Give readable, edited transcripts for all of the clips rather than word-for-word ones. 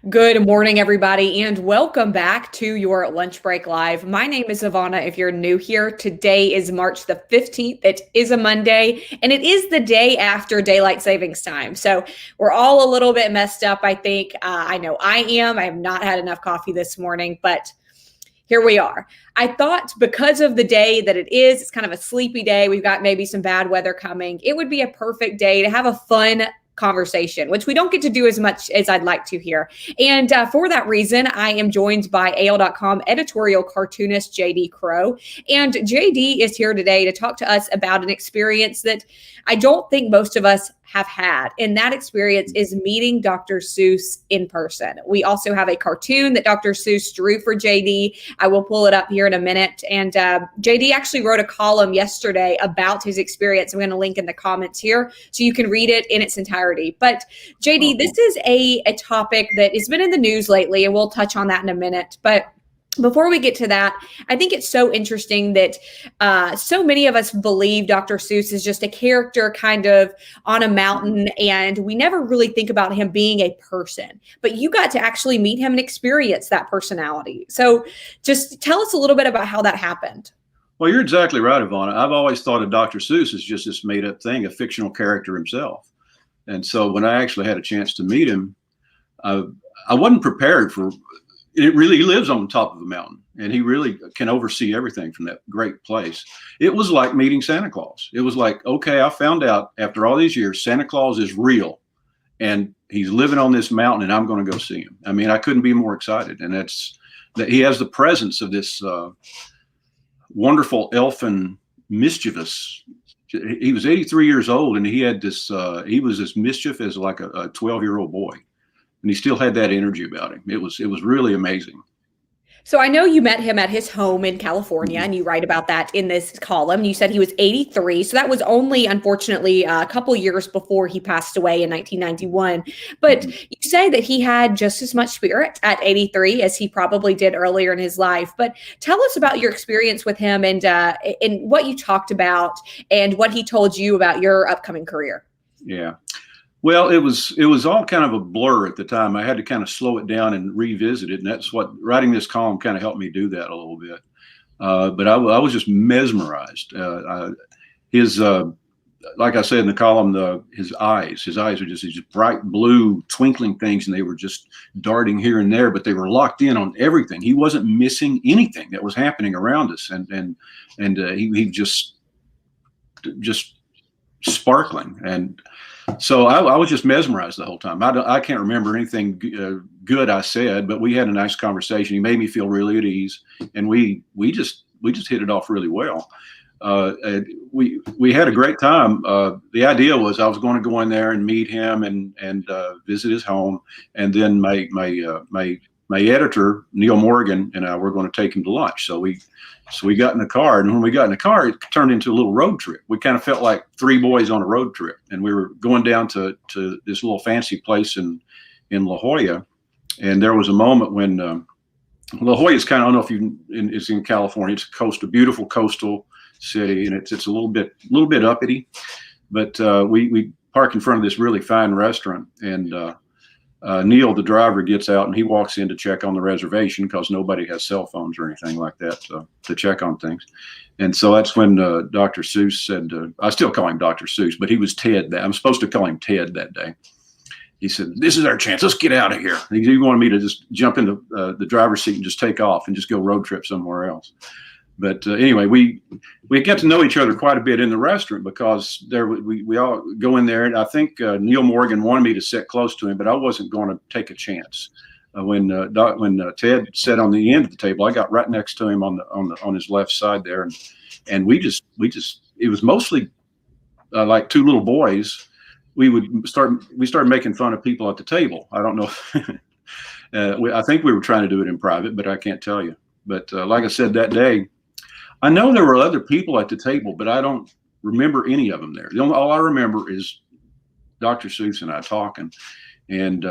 Good morning, everybody, and welcome back to your Lunch Break Live. My name is Ivana. If you're new here, today is March the 15th. It is a Monday, and it is the day after daylight savings time. So we're all a little bit messed up, I think. I know I am. I have not had enough coffee this morning, but here we are. I thought because of the day that it is, it's kind of a sleepy day. We've got maybe some bad weather coming. It would be a perfect day to have a fun conversation, which we don't get to do as much as I'd like to here. And for that reason, I am joined by AL.com editorial cartoonist JD Crowe. And JD is here today to talk to us about an experience that I don't think most of us have had. And that experience is meeting Dr. Seuss in person. We also have a cartoon that Dr. Seuss drew for JD. I will pull it up here in a minute. And JD actually wrote a column yesterday about his experience. I'm going to link in the comments here so you can read it in its entirety. But JD, this is a topic that has been in the news lately, and we'll touch on that in a minute. But before we get to that, I think it's so interesting that so many of us believe Dr. Seuss is just a character kind of on a mountain, and we never really think about him being a person. But you got to actually meet him and experience that personality. So just tell us a little bit about how that happened. Well, you're exactly right, Ivana. I've always thought of Dr. Seuss as just this made-up thing, a fictional character himself. And so when I actually had a chance to meet him, I wasn't prepared for it. Really, he lives on the top of a mountain, and he really can oversee everything from that great place. It was like meeting Santa Claus. It was like, okay, I found out after all these years, Santa Claus is real, and he's living on this mountain, and I'm going to go see him. I mean, I couldn't be more excited. And that's that he has the presence of this wonderful elfin mischievous. He was 83 years old, and he had this, he was as mischief as like a 12-year-old boy. And he still had that energy about him. It was really amazing. So I know you met him at his home in California, and you write about that in this column. You said he was 83. So that was only, unfortunately, a couple years before he passed away in 1991. But you say that he had just as much spirit at 83 as he probably did earlier in his life. But tell us about your experience with him and what you talked about and what he told you about your upcoming career. Yeah. Well, it was all kind of a blur at the time. I had to kind of slow it down and revisit it, and that's what writing this column kind of helped me do that a little bit. But I was just mesmerized. His, like I said in the column, his eyes were just these bright blue twinkling things, and they were just darting here and there, but they were locked in on everything. He wasn't missing anything that was happening around us, and he just sparkling. And so I was just mesmerized the whole time. I can't remember anything good I said, but we had a nice conversation. He made me feel really at ease, and we just hit it off really well. We had a great time. The idea was I was going to go in there and meet him and visit his home, and then my editor Neil Morgan and I were going to take him to lunch. So we got in the car, and when we got in the car, it turned into a little road trip. We kind of felt like three boys on a road trip, and we were going down to this little fancy place in La Jolla. And there was a moment when La Jolla is kind of, I don't know if it's in California. It's a beautiful coastal city, and it's a little bit uppity. But we park in front of this really fine restaurant, and Neil, the driver, gets out and he walks in to check on the reservation because nobody has cell phones or anything like that to check on things. And so that's when Dr. Seuss said, I still call him Dr. Seuss, but he was Ted. I'm supposed to call him Ted that day. He said, "This is our chance. Let's get out of here." He wanted me to just jump into the driver's seat and just take off and just go road trip somewhere else. But anyway, we got to know each other quite a bit in the restaurant because we all go in there, and I think Neil Morgan wanted me to sit close to him, but I wasn't going to take a chance. When Ted sat on the end of the table, I got right next to him on his left side there, and we just it was mostly like two little boys. We started making fun of people at the table. I don't know. I think we were trying to do it in private, but I can't tell you. But like I said, that day, I know there were other people at the table, but I don't remember any of them there. All I remember is Dr. Seuss and I talking, and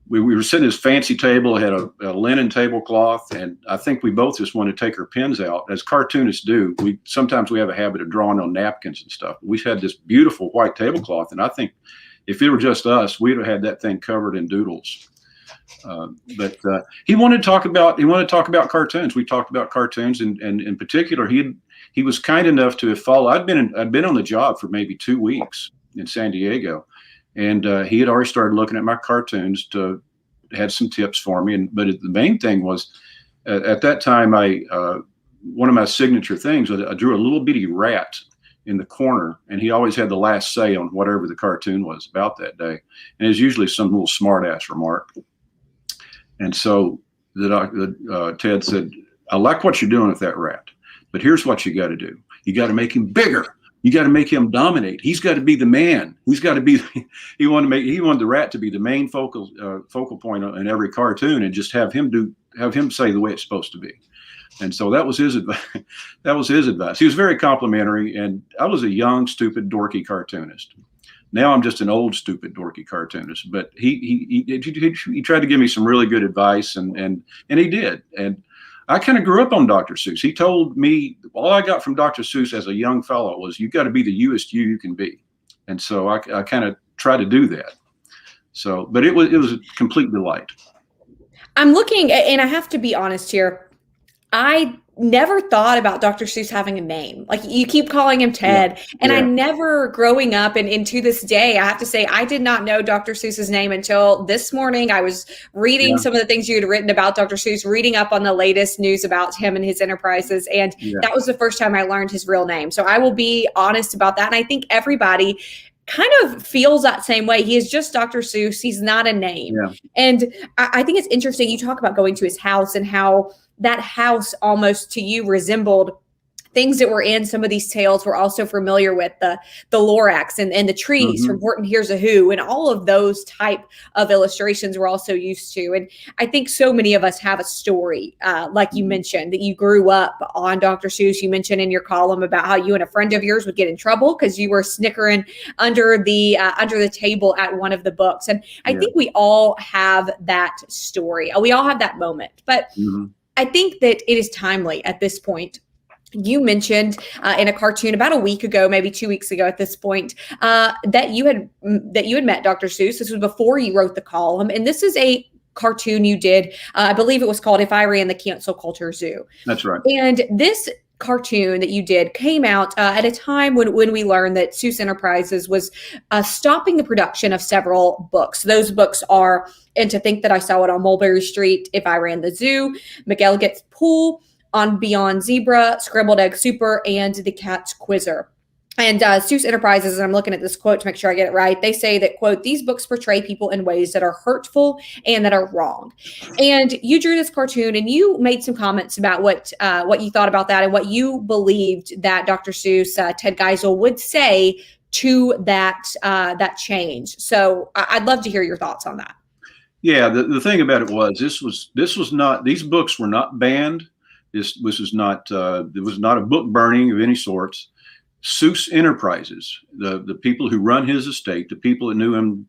we were sitting at this fancy table. It had a linen tablecloth, and I think we both just wanted to take our pens out, as cartoonists do. Sometimes we have a habit of drawing on napkins and stuff. We had this beautiful white tablecloth, and I think if it were just us, we'd have had that thing covered in doodles. But he wanted to talk about cartoons. We talked about cartoons, and in particular, he was kind enough to have followed. I'd been on the job for maybe 2 weeks in San Diego, and he had already started looking at my cartoons to had some tips for me. But the main thing was at that time, one of my signature things was I drew a little bitty rat in the corner, and he always had the last say on whatever the cartoon was about that day, and it was usually some little smart ass remark. And so Ted said, I like what you're doing with that rat, but here's what you got to do. You got to make him bigger. You got to make him dominate. He's got to be the man. He's got to be, he wanted the rat to be the main focal point in every cartoon, and just have him say the way it's supposed to be. And so that was his advice. That was his advice. He was very complimentary, and I was a young, stupid, dorky cartoonist. Now I'm just an old, stupid, dorky cartoonist. But he tried to give me some really good advice, and he did. And I kind of grew up on Dr. Seuss. He told me all I got from Dr. Seuss as a young fellow was you got to be the youest you can be. And so I kind of try to do that. So, but it was a complete delight. I'm looking, and I have to be honest here. I never thought about Dr. Seuss having a name. Like, you keep calling him Ted. And I never, growing up and to this day, I have to say, I did not know Dr. Seuss's name until this morning. I was reading some of the things you had written about Dr. Seuss, reading up on the latest news about him and his enterprises. And that was the first time I learned his real name. So I will be honest about that. And I think everybody kind of feels that same way. He is just Dr. Seuss. He's not a name. And I think it's interesting. You talk about going to his house and how that house almost to you resembled things that were in some of these tales we're also familiar with, the Lorax and the trees from Horton Hears a Who, and all of those type of illustrations we're also used to. And I think so many of us have a story, like you mentioned, that you grew up on Dr. Seuss. You mentioned in your column about how you and a friend of yours would get in trouble because you were snickering under the table at one of the books. And I think we all have that story. We all have that moment. But I think that it is timely at this point. You mentioned in a cartoon about a week ago, maybe 2 weeks ago at this point, that you had met Dr. Seuss. This was before you wrote the column, and this is a cartoon you did. I believe it was called "If I Ran the Cancel Culture Zoo." That's right. And this cartoon that you did came out at a time when we learned that Seuss Enterprises was stopping the production of several books. Those books are "And to Think That I Saw It on Mulberry Street," "If I Ran the Zoo," "McElligot's Pool," "On Beyond Zebra," "Scrambled Egg Super," and "The Cat's Quizzer." And Seuss Enterprises, and I'm looking at this quote to make sure I get it right, they say that, quote, "These books portray people in ways that are hurtful and that are wrong." And you drew this cartoon and you made some comments about what you thought about that and what you believed that Dr. Seuss, Ted Geisel, would say to that change. So I'd love to hear your thoughts on that. Yeah, the thing about it was this was not, these books were not banned. This was not it was not a book burning of any sorts. Seuss Enterprises, the people who run his estate, the people that knew him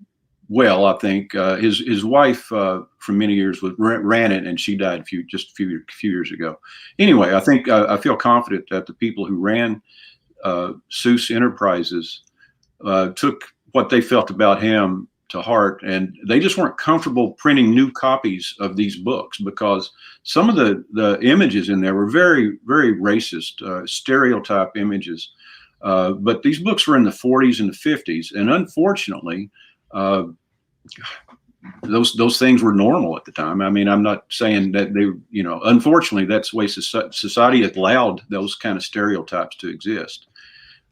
well, I think his wife for many years ran it, and she died just a few years ago. Anyway, I think I feel confident that the people who ran Seuss Enterprises took what they felt about him to heart, and they just weren't comfortable printing new copies of these books because some of the images in there were very, very racist, stereotype images. But these books were in the 40s and the 50s, and unfortunately, those things were normal at the time. I mean, I'm not saying that they, unfortunately, that's the way society has allowed those kind of stereotypes to exist.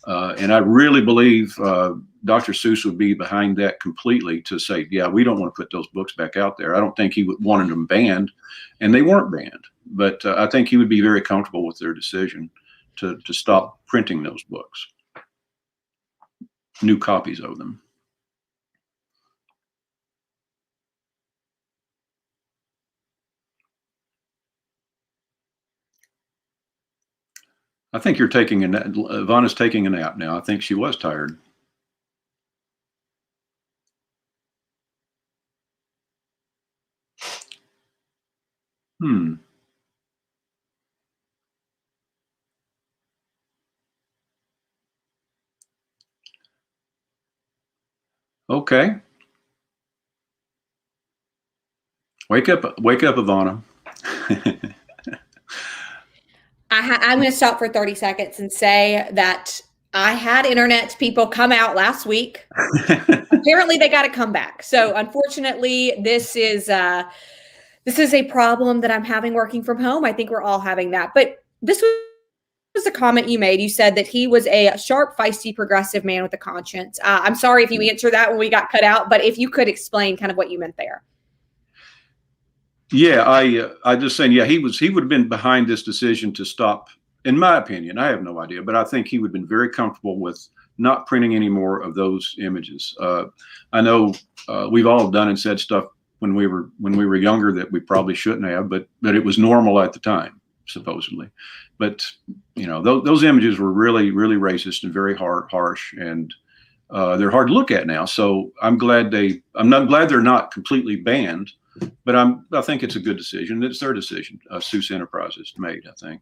And I really believe Dr. Seuss would be behind that completely to say, yeah, we don't want to put those books back out there. I don't think he wanted them banned, and they weren't banned. But I think he would be very comfortable with their decision to stop printing those books, new copies of them. I think you're taking a nap. Ivana's taking a nap now. I think she was tired. Okay. Wake up, Ivana. I'm going to stop for 30 seconds and say that I had internet people come out last week. Apparently, they got to come back. So, unfortunately, this is a problem that I'm having working from home. I think we're all having that. But this was a comment you made. You said that he was a sharp, feisty, progressive man with a conscience. I'm sorry if you answered that when we got cut out, but if you could explain kind of what you meant there. Yeah, I just saying, yeah, he would have been behind this decision to stop. In my opinion, I have no idea, but I think he would have been very comfortable with not printing any more of those images. I know we've all done and said stuff when we were younger that we probably shouldn't have, but it was normal at the time, supposedly. But those images were really, really racist and very harsh, and they're hard to look at now. So I'm not glad they're not completely banned. But I think it's a good decision. It's their decision. Seuss Enterprises made, I think.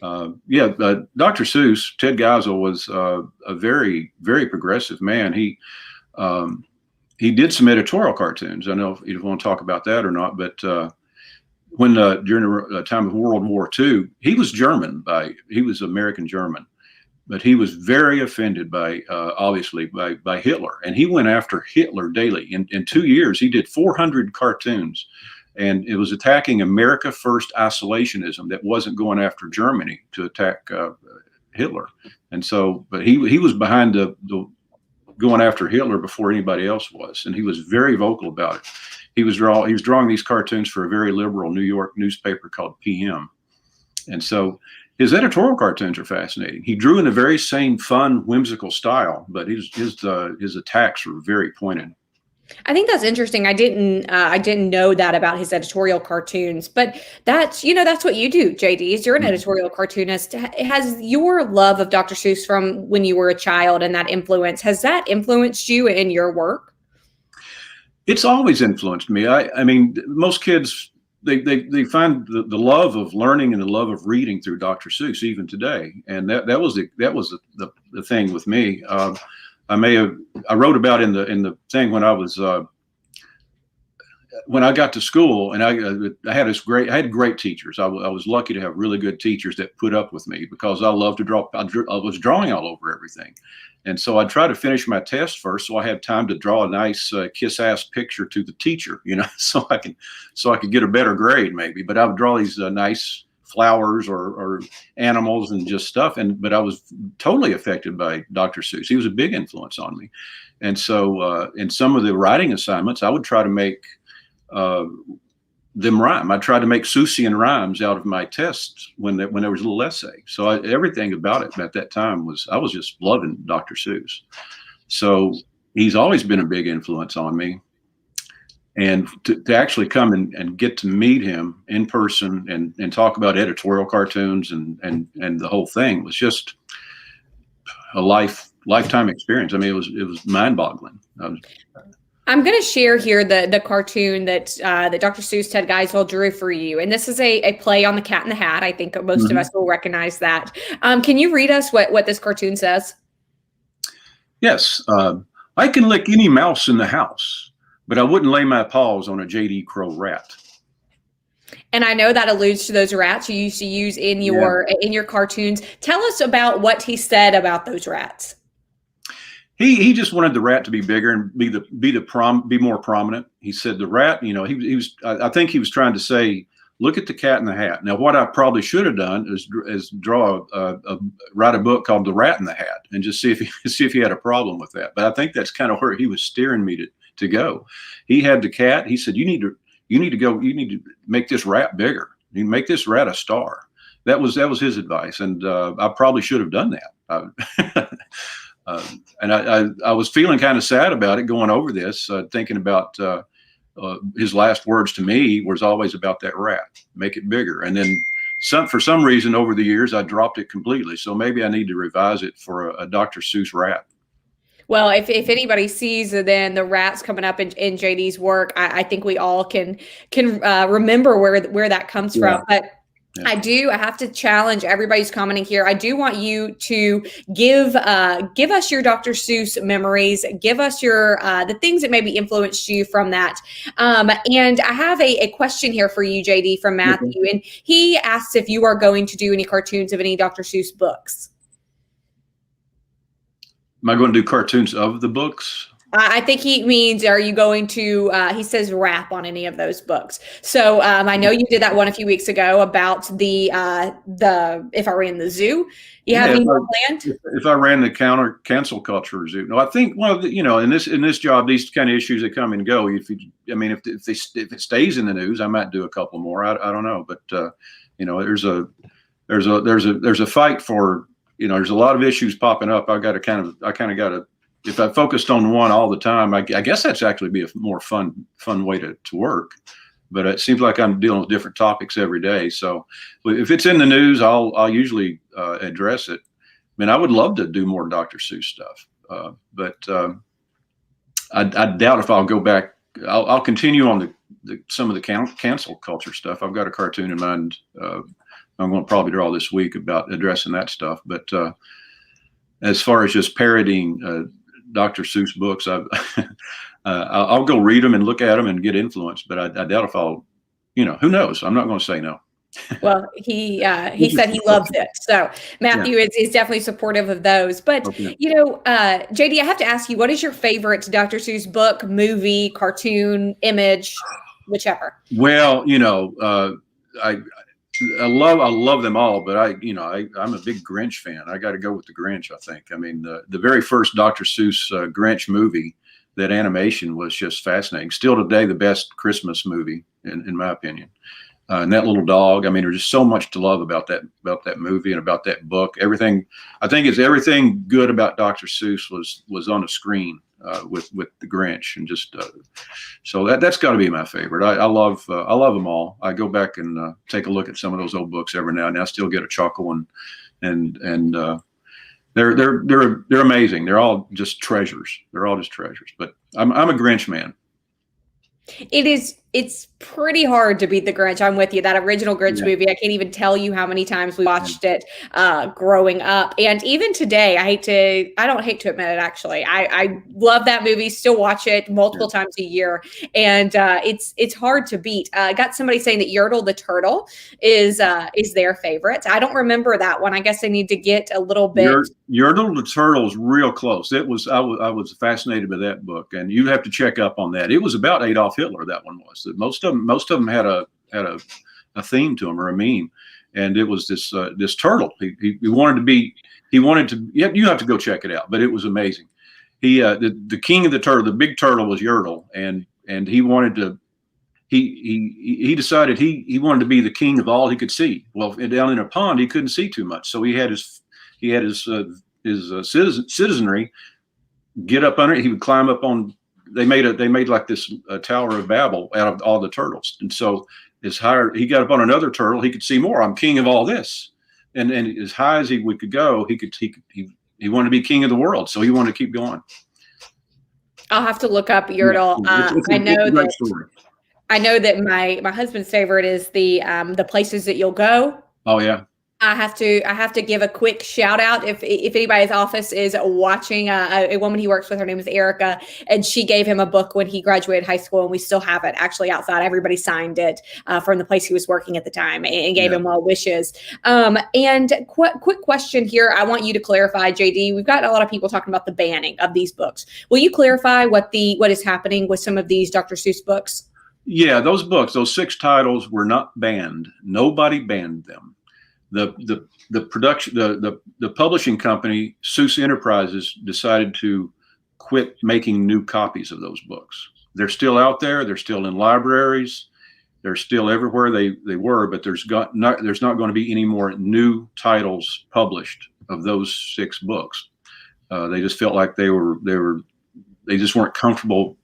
Dr. Seuss, Ted Geisel was a very, very progressive man. He did some editorial cartoons. I don't know if you want to talk about that or not, but when during the time of World War II, he was American German. But he was very offended obviously by Hitler, and he went after Hitler daily. In 2 years, he did 400 cartoons, and it was attacking America First isolationism that wasn't going after Germany to attack Hitler. And so, but he was behind the going after Hitler before anybody else was, and he was very vocal about it. He was drawing these cartoons for a very liberal New York newspaper called PM, and so. His editorial cartoons are fascinating. He drew in a very same, fun, whimsical style, but his attacks were very pointed. I think that's interesting. I didn't know that about his editorial cartoons, but that's what you do, JD. Is you're an editorial cartoonist. Has your love of Dr. Seuss from when you were a child and that influence, has that influenced you in your work? It's always influenced me. I mean, most kids. They find the love of learning and the love of reading through Dr. Seuss even today, and that was the thing with me. I wrote about in the thing when I was when I got to school, and I had great teachers. I was lucky to have really good teachers that put up with me because I loved to draw. I was drawing all over everything. And so I try to finish my test first, so I have time to draw a nice kiss-ass picture to the teacher, so I could get a better grade maybe. But I would draw these nice flowers or animals and just stuff. But I was totally affected by Dr. Seuss. He was a big influence on me. And so in some of the writing assignments, I would try to make them rhyme. I tried to make Seussian rhymes out of my tests when there was a little essay. So everything about it at that time I was just loving Dr. Seuss. So he's always been a big influence on me. And to actually come and get to meet him in person and talk about editorial cartoons and the whole thing was just a lifetime experience. I mean, it was mind-boggling. I'm going to share here the cartoon that Dr. Seuss Ted Geisel drew for you. And this is a play on the Cat in the Hat. I think most of us will recognize that. Can you read us what this cartoon says? Yes. I can lick any mouse in the house, but I wouldn't lay my paws on a J.D. Crowe rat. And I know that alludes to those rats you used to use in your cartoons. Tell us about what he said about those rats. He just wanted the rat to be bigger and be more prominent. He said the rat, he was. I think he was trying to say, look at the Cat in the Hat. Now, what I probably should have done is write a book called The Rat in the Hat and just see if he had a problem with that. But I think that's kind of where he was steering me to go. He had the cat. He said, you need to make this rat bigger. You make this rat a star. That was his advice, and I probably should have done that. And I was feeling kind of sad about it going over this, thinking about his last words to me was always about that rat, make it bigger. And then for some reason over the years, I dropped it completely. So maybe I need to revise it for a Dr. Seuss rat. Well, if anybody sees then the rats coming up in JD's work, I think we all can remember where that comes from. But Yeah. I do. I have to challenge everybody's commenting here. I do want you to give us your Dr. Seuss memories. Give us your the things that maybe influenced you from that. And I have a question here for you, JD, from Matthew, and he asks if you are going to do any cartoons of any Dr. Seuss books. Am I going to do cartoons of the books? I think he means, are you going to, he says rap on any of those books. So I know you did that one a few weeks ago about the If I Ran the Zoo. You have any more planned? If I ran the cancel culture zoo. No, I think, well, you know, in this job, these kind of issues, they come and go. If it stays in the news, I might do a couple more. I don't know. But, you know, there's a fight for, you know, there's a lot of issues popping up. I kind of got to, if I focused on one all the time, I guess that's actually be a more fun way to work. But it seems like I'm dealing with different topics every day. So if it's in the news, I'll usually address it. I mean, I would love to do more Dr. Seuss stuff, but I doubt if I'll go back. I'll continue on some of the cancel culture stuff. I've got a cartoon in mind. I'm going to probably draw this week about addressing that stuff. But as far as just parodying Dr. Seuss books, I'll go read them and look at them and get influenced, but I doubt if I'll, you know, who knows? I'm not going to say no. Well, he said he loves it. So Matthew is definitely supportive of those. But, you know, JD, I have to ask you, what is your favorite Dr. Seuss book, movie, cartoon, image, whichever? Well, you know, I love them all, but I'm a big Grinch fan. I got to go with the Grinch, I think. I mean, the very first Dr. Seuss Grinch movie, that animation was just fascinating. Still today, the best Christmas movie, in my opinion. And that little dog. I mean, there's just so much to love about that movie and about that book. Everything, I think, is everything good about Dr. Seuss was on the screen with the Grinch, and just so that's got to be my favorite. I love them all. I go back and take a look at some of those old books every now and then. I still get a chuckle, and they're amazing. They're all just treasures. They're all just treasures. But I'm a Grinch man. It's pretty hard to beat the Grinch. I'm with you. That original Grinch movie, I can't even tell you how many times we watched it growing up. And even today, I don't hate to admit it, actually. I love that movie, still watch it multiple times a year. And it's hard to beat. I got somebody saying that Yertle the Turtle is their favorite. I don't remember that one. I guess I need to get a little bit. Yertle the Turtle is real close. I was fascinated by that book, and you have to check up on that. It was about Adolf Hitler, that one was. Most of them had a theme to them, or a meme, and it was this turtle. He wanted to. You have to go check it out, but it was amazing. The king of the turtle, the big turtle, was Yertle, and he wanted to. He decided he wanted to be the king of all he could see. Well, down in a pond, he couldn't see too much, so he had his citizenry get up under it. He would climb up on. They made like this Tower of Babel out of all the turtles, and so he got up on another turtle. He could see more. I'm king of all this, and as high as he could go, he wanted to be king of the world, so he wanted to keep going. I'll have to look up Yertle. I know that my husband's favorite is the Places That You'll Go. Oh yeah. I have to give a quick shout out if anybody's office is watching a woman he works with. Her name is Erica, and she gave him a book when he graduated high school, and we still have it actually outside. Everybody signed it from the place he was working at the time, and gave him well wishes. And quick question here. I want you to clarify, JD. We've got a lot of people talking about the banning of these books. Will you clarify what is happening with some of these Dr. Seuss books? Yeah, those books, those 6 titles were not banned. Nobody banned them. The production, the publishing company, Seuss Enterprises, decided to quit making new copies of those books. They're still out there. They're still in libraries. They're still everywhere they were, but there's not going to be any more new titles published of those 6 books. They just felt like they just weren't comfortable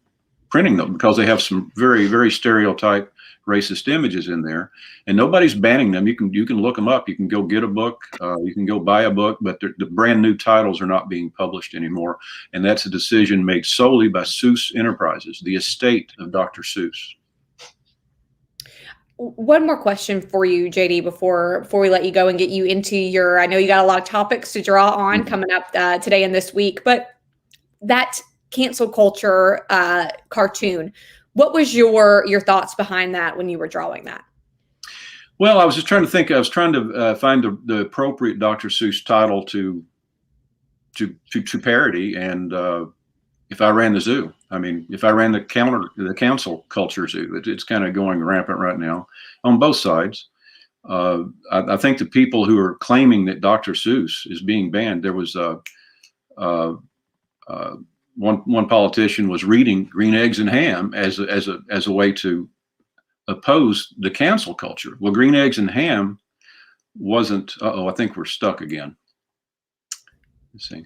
printing them, because they have some very, very stereotype racist images in there, and nobody's banning them. You can look them up. You can go get a book. You can go buy a book, but the brand new titles are not being published anymore. And that's a decision made solely by Seuss Enterprises, the estate of Dr. Seuss. One more question for you, JD, before we let you go and get you into your, I know you got a lot of topics to draw on coming up today and this week, but that cancel culture cartoon, what was your thoughts behind that when you were drawing that? Well, I was just trying to think. I was trying to find the appropriate Dr. Seuss title to parody, and if I ran the zoo, I mean, if I ran the council culture zoo, it's kind of going rampant right now on both sides. I think the people who are claiming that Dr. Seuss is being banned, there was one politician was reading Green Eggs and Ham as a way to oppose the cancel culture. Well, Green Eggs and Ham wasn't. I think we're stuck again. Let's see.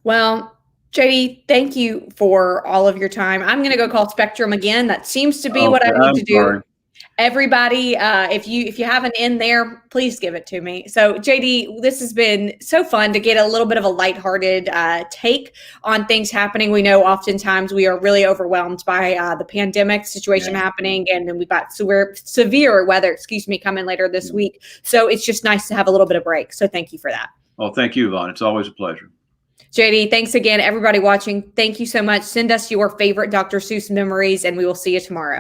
Well, JD, thank you for all of your time. I'm going to go call Spectrum again. That seems to be what I need to do. Sorry. Everybody, if you have an in there, please give it to me. So JD, this has been so fun to get a little bit of a lighthearted take on things happening. We know oftentimes we are really overwhelmed by the pandemic situation happening, and then we've got severe weather, coming later this week. So it's just nice to have a little bit of break. So thank you for that. Well, thank you, Yvonne. It's always a pleasure. JD, thanks again. Everybody watching, thank you so much. Send us your favorite Dr. Seuss memories, and we will see you tomorrow.